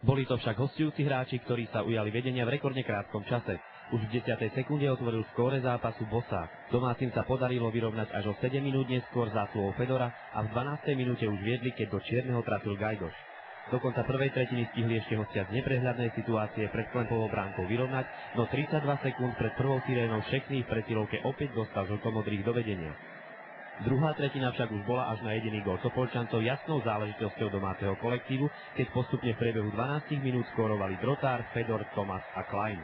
Boli to však hostujúci hráči, ktorí sa ujali vedenia v rekordne krátkom čase. Už v 10. sekunde otvoril skóre zápasu Bosák. Domácim sa podarilo vyrovnať až o 7 minút neskôr zásluhou Fedora a v 12. minúte už viedli, keď do čierneho trafil Gajdoš. Do konca prvej tretiny stihli ešte hostia z neprehľadnej situácie pred klempovou bránkou vyrovnať, no 32 sekúnd pred prvou sirénou Šekný v presilovke opäť dostal žltomodrých do vedenia. Druhá tretina však už bola až na jediný gól Topolčancov jasnou záležitosťou domáceho kolektívu, keď postupne v priebehu 12 minút skórovali Drotár, Fedor, Tomas a Klein.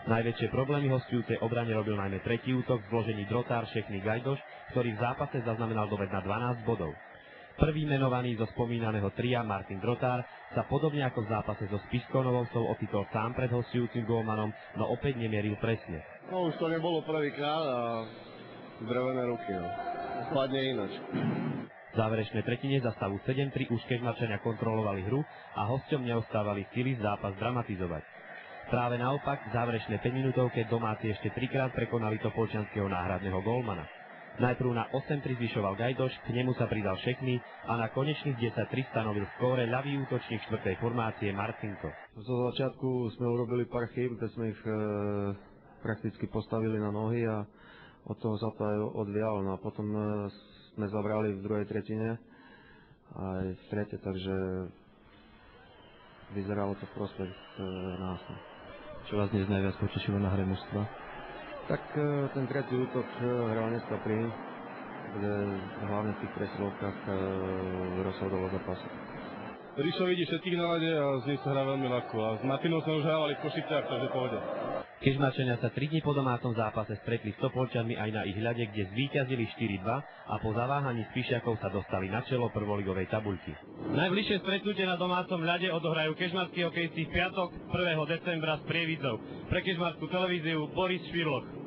Najväčšie problémy hostujúcej obrane robil najmä tretí útok v zložení Drotár, Šekný, Gajdoš, ktorý v zápase zaznamenal doved na 12 bodov. Prvý menovaný zo spomínaného tria, Martin Drotár, sa podobne ako v zápase so Spišskou Novou ocitol sám pred hostujúcim gólmanom, no opäť nemieril presne. No už to nebolo prvýkrát a drevené ruky, no. Spadne ináč. V záverečnej tretine za stavu 7-3 už Kežmarčania kontrolovali hru a hosťom neostávali sily zápas dramatizovať. Práve naopak, v záverečnej 5-minútovke domáci ešte trikrát prekonali Topolčianskeho náhradného gólmana. Najprv na 8-3 zvyšoval Gajdoš, k nemu sa pridal Šekný a na konečných 10-3 stanovil skóre ľavý útočník štvrtej formácie Marcinko. Zo začiatku sme urobili pár chýb, keď sme ich prakticky postavili na nohy a od toho sa to aj odvialo. No a potom sme zabrali v druhej tretine aj v tretej, takže vyzeralo to v prospech nás. Čo vás dnes najviac potešilo na hre mužstva? Tak ten tretí útok hral dneska Prín, kde hlavne v tých presilovkách rozhodol o zápasu. Ríšo vidí všetkých na lade a z nich sa hrá veľmi ľahko. A s Martinom sme už hrávali v Košiciach, takže pohode. Kežmarčania sa 3 dní po domácom zápase stretli s Topolčanmi aj na ich ľade, kde zvíťazili 4-2 a po zaváhaní Spišiakov sa dostali na čelo prvoligovej tabuľky. Najbližšie stretnutie na domácom ľade odohrajú kežmarskí hokejisti v piatok 1. decembra s Prievidzou. Pre kežmarskú televíziu Boris Švirloch.